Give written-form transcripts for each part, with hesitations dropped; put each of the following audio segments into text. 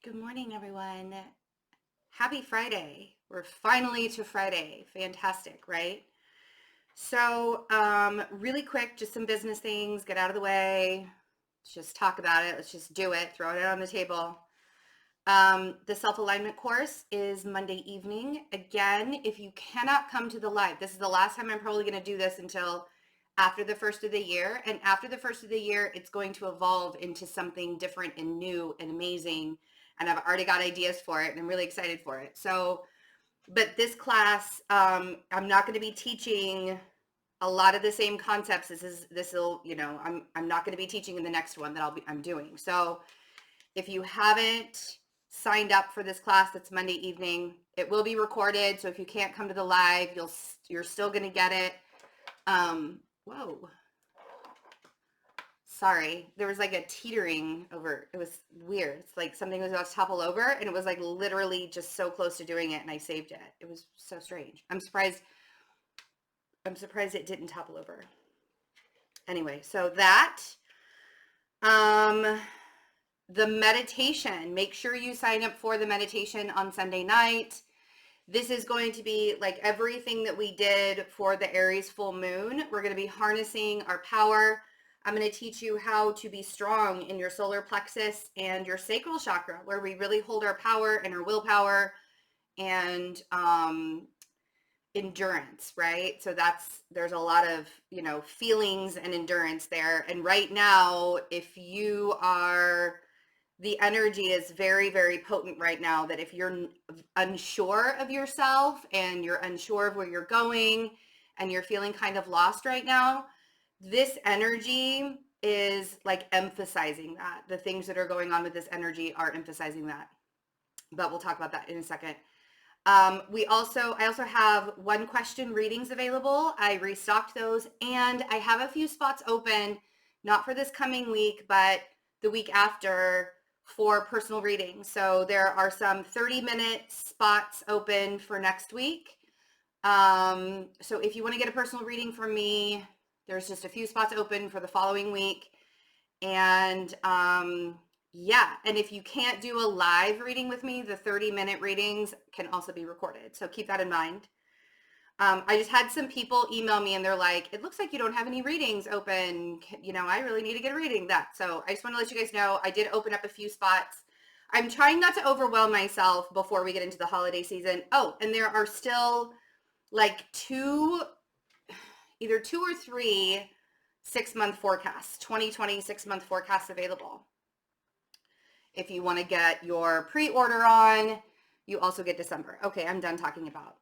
Good morning, everyone. Happy Friday. We're finally to Friday. Fantastic, right? So, really quick, just some business things, get out of the way. Let's just talk about it. Let's just do it. Throw it out on the table. The self-alignment course is Monday evening. Again, if you cannot come to the live, this is the last time I'm probably going to do this until after the first of the year. And after the first of the year, it's going to evolve into something different and new and amazing. And I've already got ideas for it and I'm really excited for it. So, but this class, I'm not going to be teaching a lot of the same concepts. I'm not going to be teaching in the next one that I'm doing. So if you haven't signed up for this class, that's Monday evening, it will be recorded. So if you can't come to the live, you're still going to get it. Whoa. Sorry, there was like a teetering over. It was weird. It's like something was about to topple over and it was like literally just so close to doing it and I saved it. It was so strange. I'm surprised it didn't topple over. Anyway, so that, the meditation, make sure you sign up for the meditation on Sunday night. This is going to be like everything that we did for the Aries full moon. We're going to be harnessing our power. I'm going to teach you how to be strong in your solar plexus and your sacral chakra, where we really hold our power and our willpower and endurance, right? So there's a lot of, feelings and endurance there. And right now, the energy is very, very potent right now, that if you're unsure of yourself and you're unsure of where you're going and you're feeling kind of lost right now, this energy is like emphasizing that. The things that are going on with this energy are emphasizing that. But we'll talk about that in a second. I also have one question readings available. I restocked those and I have a few spots open, not for this coming week, but the week after, for personal readings. So there are some 30-minute spots open for next week. So if you want to get a personal reading from me, there's just a few spots open for the following week. And yeah, and if you can't do a live reading with me, the 30-minute readings can also be recorded. So keep that in mind. I just had some people email me and they're like, it looks like you don't have any readings open. I really need to get a reading that. So I just want to let you guys know, I did open up a few spots. I'm trying not to overwhelm myself before we get into the holiday season. Oh, and there are still like either 2 or 3 6-month forecasts, 2020 6-month forecasts available. If you want to get your pre-order on, you also get December. Okay, I'm done talking about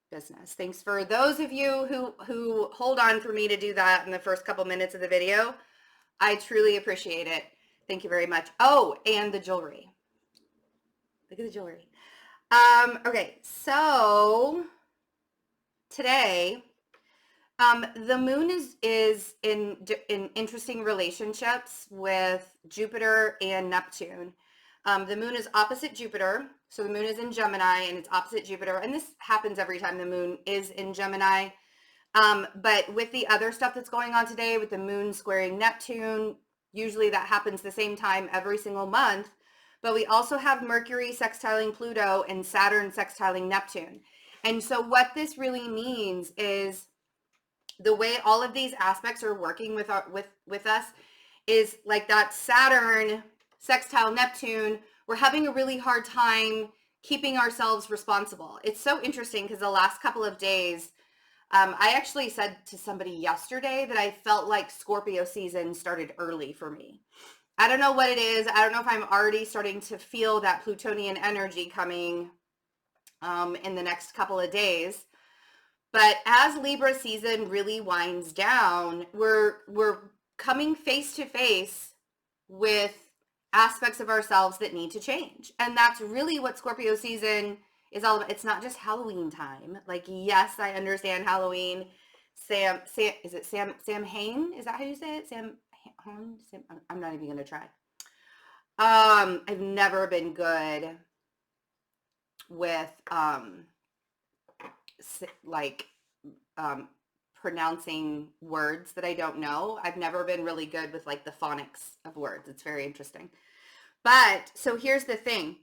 business. Thanks for those of you who hold on for me to do that in the first couple minutes of the video. I truly appreciate it. Thank you very much. Oh, and the jewelry. Look at the jewelry. Okay, so today, the moon is in interesting relationships with Jupiter and Neptune. The moon is opposite Jupiter. So the moon is in Gemini and it's opposite Jupiter. And this happens every time the moon is in Gemini. But with the other stuff that's going on today, with the moon squaring Neptune, usually that happens the same time every single month. But we also have Mercury sextiling Pluto and Saturn sextiling Neptune. And so what this really means is the way all of these aspects are working with us is like that Saturn sextile Neptune. We're having a really hard time keeping ourselves responsible. It's so interesting because the last couple of days, I actually said to somebody yesterday that I felt like Scorpio season started early for me. I don't know what it is. I don't know if I'm already starting to feel that Plutonian energy coming in the next couple of days. But as Libra season really winds down, we're coming face to face with aspects of ourselves that need to change. And that's really what Scorpio season is all about. It's not just Halloween time. Like, yes, I understand Halloween. Sam, is it Sam Hain? Is that how you say it? Sam, I'm not even going to try. I've never been good with, pronouncing words that I don't know. I've never been really good with like the phonics of words. It's very interesting. But so here's the thing.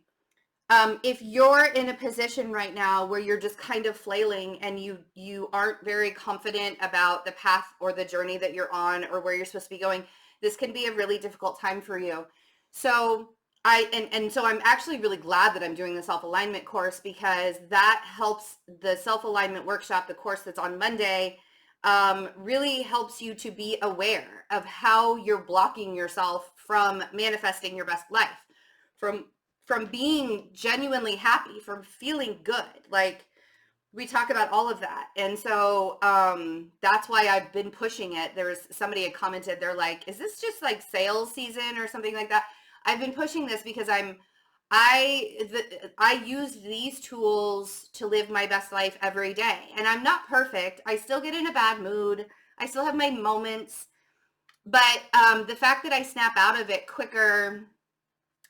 If you're in a position right now where you're just kind of flailing and you aren't very confident about the path or the journey that you're on or where you're supposed to be going, this can be a really difficult time for you. So so I'm actually really glad that I'm doing the self-alignment course, because that helps. The self-alignment workshop, the course that's on Monday, really helps you to be aware of how you're blocking yourself from manifesting your best life, from being genuinely happy, from feeling good. Like, we talk about all of that. And so that's why I've been pushing it. There was somebody had commented, they're like, is this just like sales season or something like that? I've been pushing this because I use these tools to live my best life every day. And I'm not perfect. I still get in a bad mood. I still have my moments. But the fact that I snap out of it quicker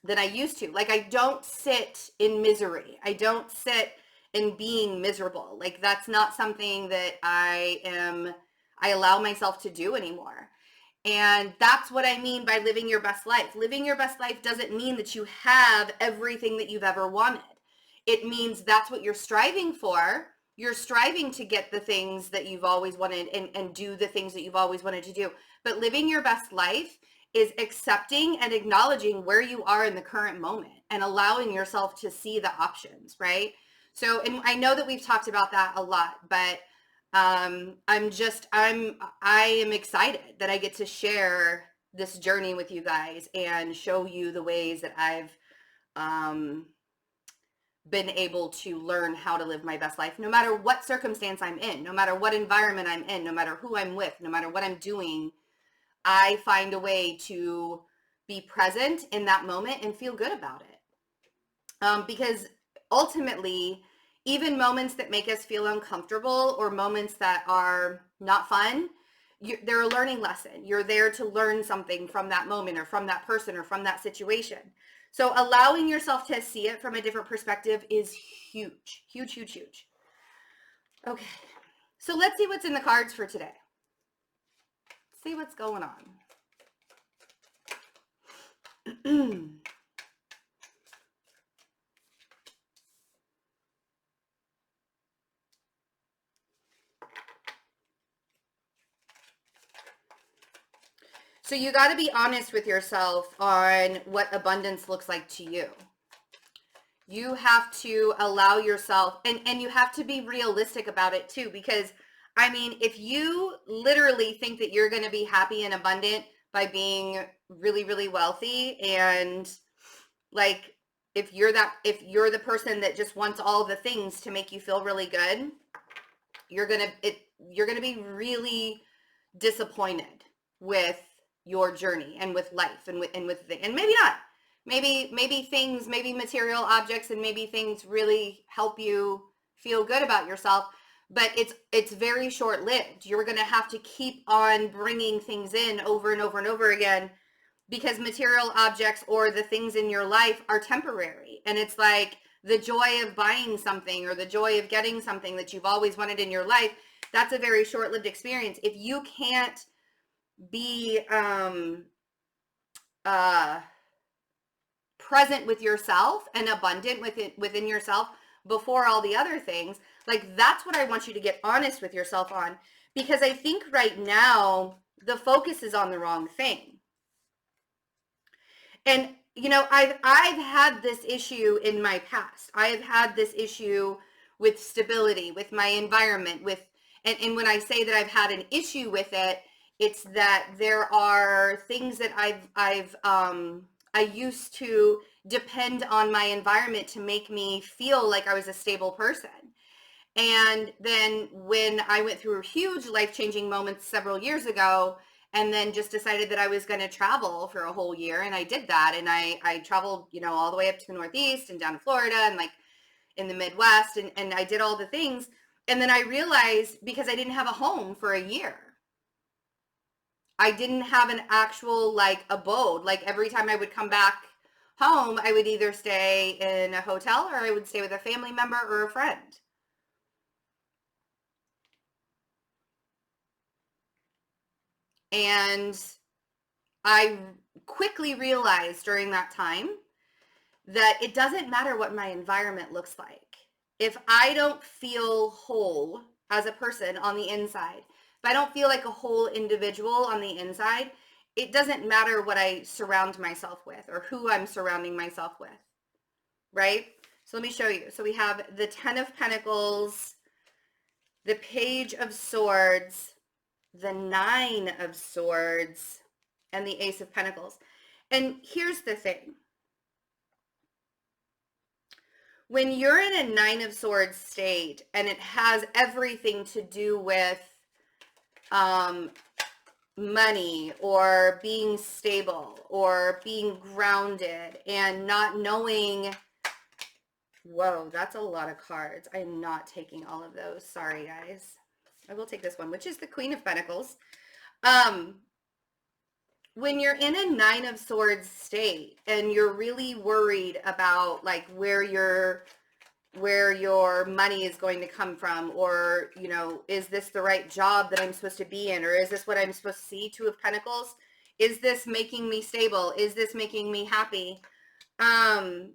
than I used to, like, I don't sit in misery. I don't sit in being miserable. Like, that's not something that I allow myself to do anymore. And that's what I mean by living your best life. Living your best life doesn't mean that you have everything that you've ever wanted. It means that's what you're striving for. You're striving to get the things that you've always wanted and do the things that you've always wanted to do. But living your best life is accepting and acknowledging where you are in the current moment and allowing yourself to see the options, right? So, and I know that we've talked about that a lot, but I am excited that I get to share this journey with you guys and show you the ways that I've been able to learn how to live my best life, no matter what circumstance I'm in, no matter what environment I'm in, no matter who I'm with, no matter what I'm doing. I find a way to be present in that moment and feel good about it. Because ultimately, even moments that make us feel uncomfortable or moments that are not fun, they're a learning lesson. You're there to learn something from that moment or from that person or from that situation. So allowing yourself to see it from a different perspective is huge, huge, huge, huge. Okay, so let's see what's in the cards for today. See what's going on. So you got to be honest with yourself on what abundance looks like to you. You have to allow yourself, and you have to be realistic about it too, because I mean, if you literally think that you're going to be happy and abundant by being really, really wealthy, and like, if you're the person that just wants all the things to make you feel really good, you're going to be really disappointed with your journey and with life and maybe not. Maybe things, maybe material objects and maybe things really help you feel good about yourself, but it's very short-lived. You're going to have to keep on bringing things in over and over and over again, because material objects or the things in your life are temporary. And it's like the joy of buying something or the joy of getting something that you've always wanted in your life, that's a very short-lived experience. If you can't be present with yourself and abundant within yourself before all the other things, like, that's what I want you to get honest with yourself on, because I think right now the focus is on the wrong thing. And I've had this issue in my past. I have had this issue with stability, with my environment, and when I say that I've had an issue with it, it's that there are things that I used to depend on my environment to make me feel like I was a stable person. And then when I went through huge life-changing moments several years ago, and then just decided that I was going to travel for a whole year, and I did that, and I traveled, all the way up to the Northeast and down to Florida and like in the Midwest, and I did all the things. And then I realized, because I didn't have a home for a year, I didn't have an actual like abode. Like, every time I would come back home, I would either stay in a hotel or I would stay with a family member or a friend. And I quickly realized during that time that it doesn't matter what my environment looks like. If I don't feel whole as a person on the inside, if I don't feel like a whole individual on the inside, it doesn't matter what I surround myself with or who I'm surrounding myself with, right? So let me show you. So we have the 10 of Pentacles, the Page of Swords, the 9 of Swords, and the Ace of Pentacles. And here's the thing. When you're in a 9 of Swords state and it has everything to do with money or being stable or being grounded and not knowing, whoa, that's a lot of cards. I'm not taking all of those. Sorry, guys. I will take this one, which is the Queen of Pentacles. When you're in a 9 of Swords state and you're really worried about like where your money is going to come from, or, you know, is this the right job that I'm supposed to be in, or is this what I'm supposed to see? 2 of Pentacles. Is this making me stable? Is this making me happy? And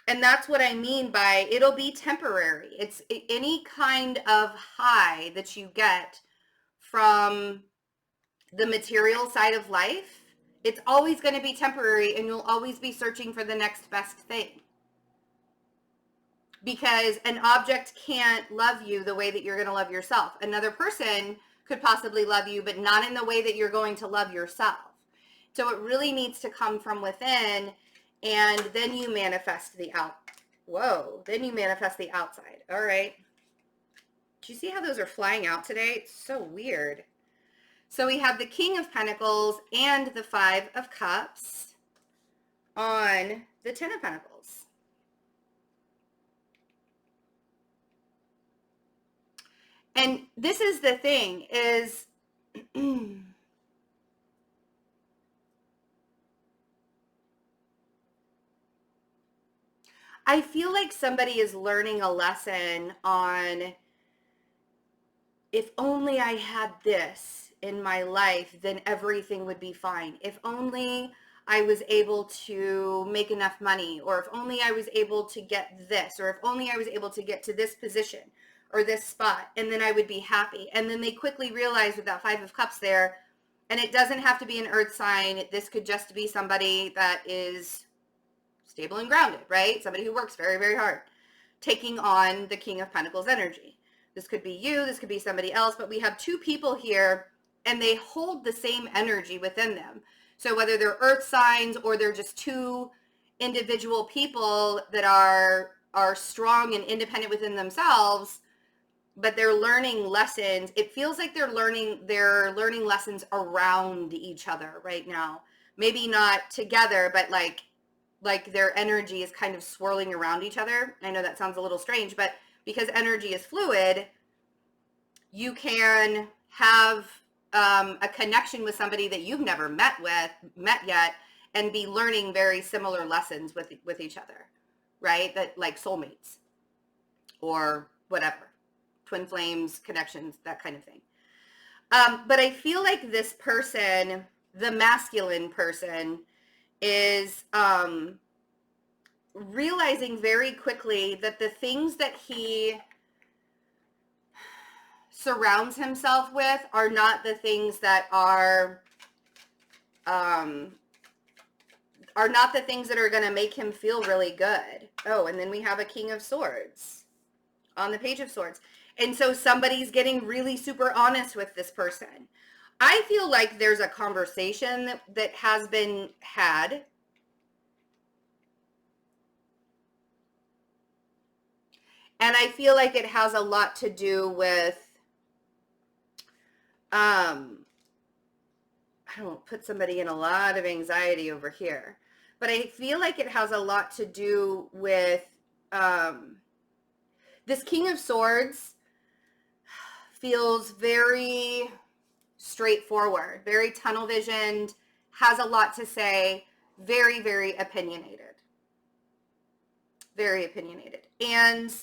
that's what I mean by it'll be temporary. It's any kind of high that you get from the material side of life, it's always going to be temporary, and you'll always be searching for the next best thing. Because an object can't love you the way that you're going to love yourself. Another person could possibly love you, but not in the way that you're going to love yourself. So it really needs to come from within, and then you manifest the then you manifest the outside. All right. Do you see how those are flying out today? It's so weird. So we have the King of Pentacles and the 5 of Cups on the 10 of Pentacles. And this is the thing is, I feel like somebody is learning a lesson on, if only I had this in my life, then everything would be fine. If only I was able to make enough money, or if only I was able to get this, or if only I was able to get to this position or this spot, and then I would be happy. And then they quickly realize with that 5 of Cups there, and it doesn't have to be an earth sign. This could just be somebody that is stable and grounded, right? Somebody who works very, very hard, taking on the King of Pentacles energy. This could be you, this could be somebody else, but we have 2 people here, and they hold the same energy within them. So whether they're earth signs or they're just 2 individual people that are strong and independent within themselves, but they're learning lessons. It feels like they're learning lessons around each other right now. Maybe not together, but like their energy is kind of swirling around each other. I know that sounds a little strange, but because energy is fluid, you can have a connection with somebody that you've never met yet, and be learning very similar lessons with each other, right? That like soulmates or whatever, twin flames, connections, that kind of thing. But I feel like this person, the masculine person, is realizing very quickly that the things that he surrounds himself with are not the things that are not the things that are going to make him feel really good. Oh, and then we have a King of Swords on the Page of Swords. And so somebody's getting really super honest with this person. I feel like there's a conversation that has been had. And I feel like it has a lot to do with, I don't put somebody in a lot of anxiety over here, but I feel like it has a lot to do with this King of Swords feels very straightforward, very tunnel visioned, has a lot to say, very, very opinionated. Very opinionated. And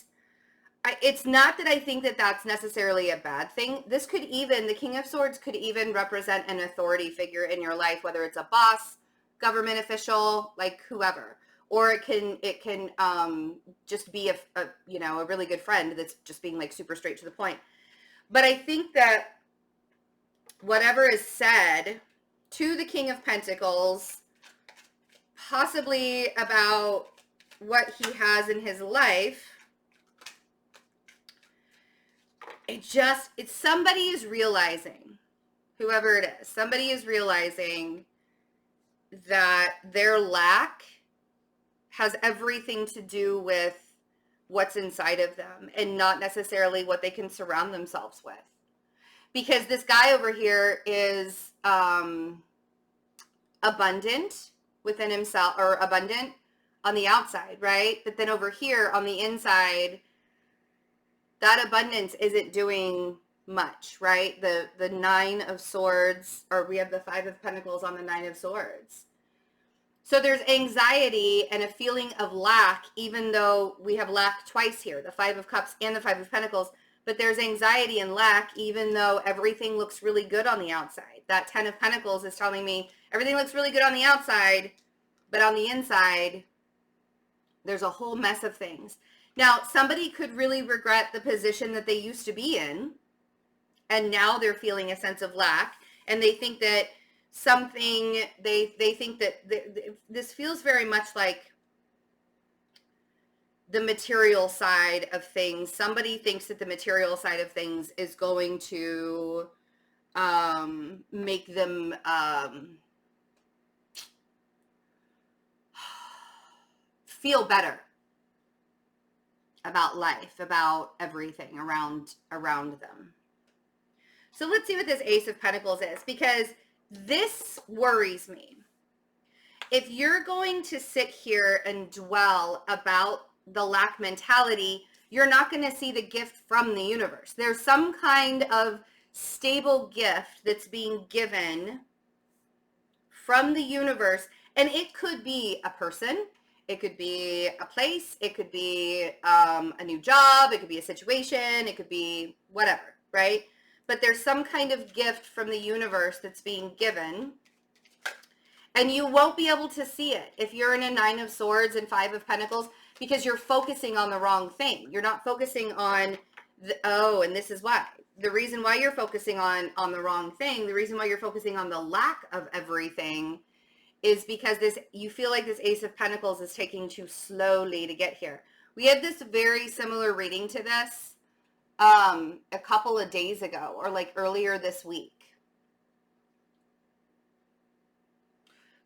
it's not that I think that that's necessarily a bad thing. This could even, the King of Swords could even represent an authority figure in your life, whether it's a boss, government official, like whoever, or it can just be a really good friend that's just being like super straight to the point. But I think that whatever is said to the King of Pentacles, possibly about what he has in his life, it's somebody is realizing, whoever it is, somebody is realizing that their lack has everything to do with what's inside of them and not necessarily what they can surround themselves with. Because this guy over here is abundant within himself, or abundant on the outside, right? But then over here on the inside, that abundance isn't doing much, right? The Nine of Swords, or we have the Five of Pentacles on the Nine of Swords. So there's anxiety and a feeling of lack, even though we have lack twice here, the Five of Cups and the Five of Pentacles. But there's anxiety and lack, even though everything looks really good on the outside. That Ten of Pentacles is telling me everything looks really good on the outside, but on the inside, there's a whole mess of things. Now, somebody could really regret the position that they used to be in, and now they're feeling a sense of lack, and they think that something, they think that this feels very much like the material side of things. Somebody thinks that the material side of things is going to make them feel better about life, about everything around them. So let's see what this Ace of Pentacles is, because this worries me. If you're going to sit here and dwell about the lack mentality, you're not going to see the gift from the universe. There's some kind of stable gift that's being given from the universe, and it could be a person, it could be a place, it could be a new job, it could be a situation, it could be whatever, right? But there's some kind of gift from the universe that's being given, and you won't be able to see it if you're in a Nine of Swords and Five of Pentacles, because you're focusing on the wrong thing. You're not focusing on and this is why. The reason why you're focusing on the wrong thing, the reason why you're focusing on the lack of everything, is because you feel like this Ace of Pentacles is taking too slowly to get here. We had this very similar reading to this a couple of days ago, or like earlier this week.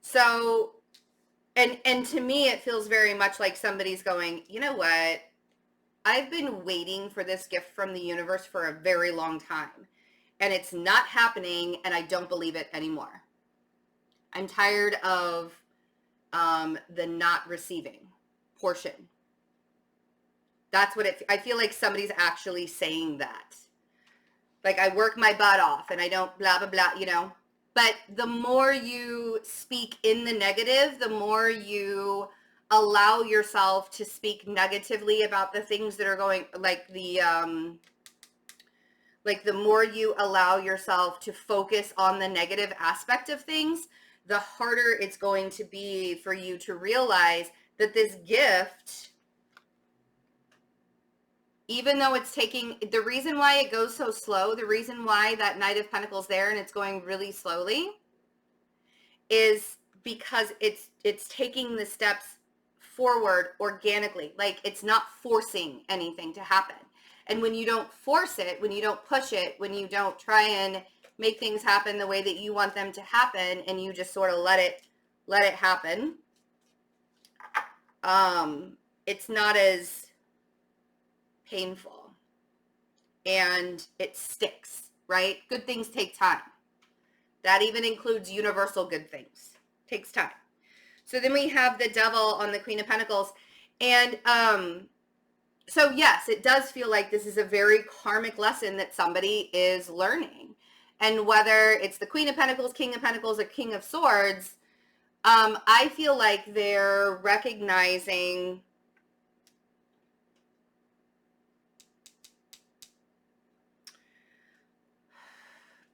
So, and to me, it feels very much like somebody's going, you know what? I've been waiting for this gift from the universe for a very long time, and it's not happening, and I don't believe it anymore. I'm tired of the not receiving portion. That's what I feel like somebody's actually saying that. Like, I work my butt off and I don't blah, blah, blah, you know. But the more you speak in the negative, the more you allow yourself to speak negatively about the things that are going, like the more you allow yourself to focus on the negative aspect of things, the harder it's going to be for you to realize that this gift, even though it's taking, the reason why it goes so slow, the reason why that Knight of Pentacles there and it's going really slowly, is because it's taking the steps forward organically. Like, it's not forcing anything to happen. And when you don't force it, when you don't push it, when you don't try and make things happen the way that you want them to happen, and you just sort of let it happen, it's not as painful, and it sticks, right? Good things take time. That even includes universal good things. Takes time. So then we have the Devil on the Queen of Pentacles, and so yes, it does feel like this is a very karmic lesson that somebody is learning. And whether it's the Queen of Pentacles, King of Pentacles, or King of Swords, I feel like they're recognizing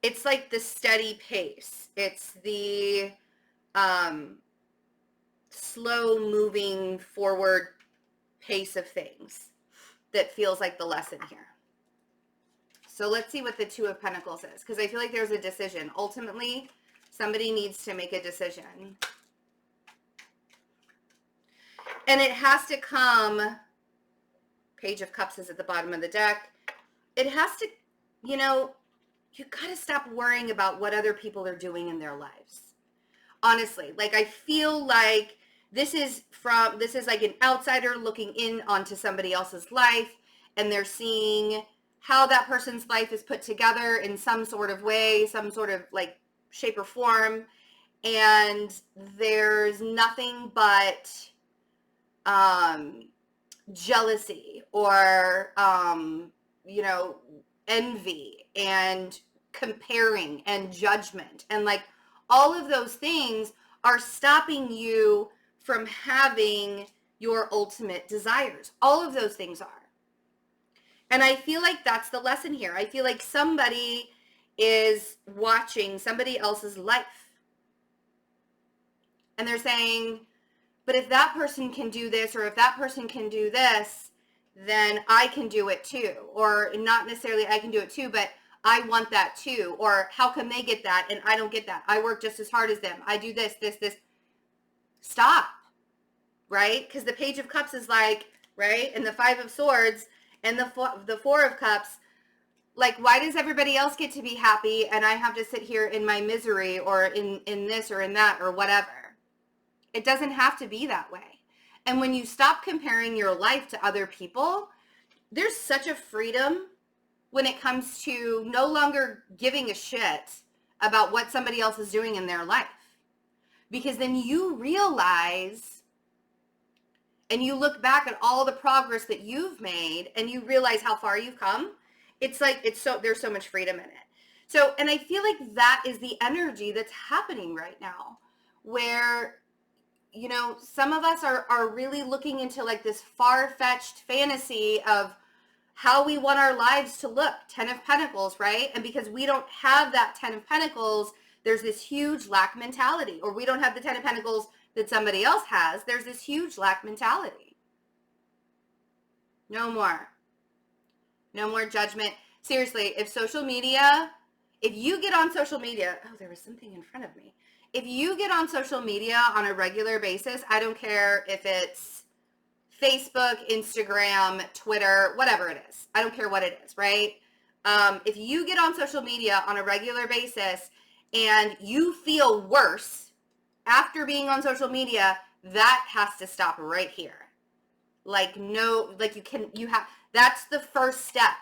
it's like the steady pace. It's the slow moving forward pace of things that feels like the lesson here. So let's see what the Two of Pentacles is, because I feel like there's a decision. Ultimately, somebody needs to make a decision. And it has to come, Page of Cups is at the bottom of the deck. It has to, you know, you got to stop worrying about what other people are doing in their lives. Honestly, like I feel like this is like an outsider looking in onto somebody else's life, and they're seeing how that person's life is put together in some sort of way, some sort of like shape or form. And there's nothing but jealousy or, you know, envy and comparing and judgment. And like all of those things are stopping you from having your ultimate desires. All of those things are. And I feel like that's the lesson here. I feel like somebody is watching somebody else's life. And they're saying, but if that person can do this, or if that person can do this, then I can do it too. Or not necessarily I can do it too, but I want that too. Or how come they get that and I don't get that? I work just as hard as them. I do this, this, this. Stop, right? Because the Page of Cups is like, right? And the Five of Swords and the Four of Cups, like, why does everybody else get to be happy and I have to sit here in my misery or in this or in that or whatever? It doesn't have to be that way. And when you stop comparing your life to other people, there's such a freedom when it comes to no longer giving a shit about what somebody else is doing in their life. Because then you realize and you look back at all the progress that you've made and you realize how far you've come. It's like, there's so much freedom in it. So, and I feel like that is the energy that's happening right now, where, you know, some of us are really looking into like this far-fetched fantasy of how we want our lives to look. 10 of Pentacles, right? And because we don't have that 10 of Pentacles, there's this huge lack mentality. Or we don't have the 10 of Pentacles that somebody else has. There's this huge lack mentality. No more. No more judgment. Seriously, if you get on social media, oh, there was something in front of me. If you get on social media on a regular basis, I don't care if it's Facebook, Instagram, Twitter, whatever it is. I don't care what it is, right? If you get on social media on a regular basis and you feel worse after being on social media, that has to stop right here. Like, no, like that's the first step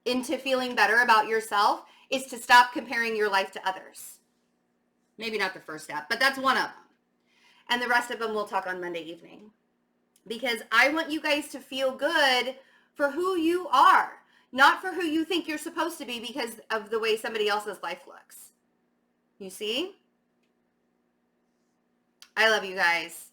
into feeling better about yourself, is to stop comparing your life to others. Maybe not the first step, but that's one of them. And the rest of them we'll talk on Monday evening. Because I want you guys to feel good for who you are, not for who you think you're supposed to be because of the way somebody else's life looks. You see? I love you guys.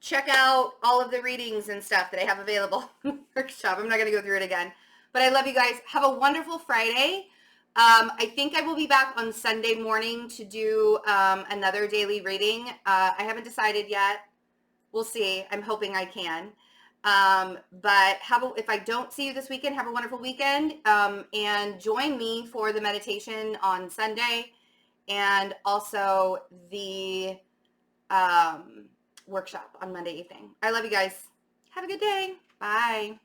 Check out all of the readings and stuff that I have available in the workshop. I'm not going to go through it again. But I love you guys. Have a wonderful Friday. I think I will be back on Sunday morning to do another daily reading. I haven't decided yet. We'll see. I'm hoping I can. But if I don't see you this weekend, have a wonderful weekend. And join me for the meditation on Sunday and also the workshop on Monday evening. I love you guys. Have a good day. Bye.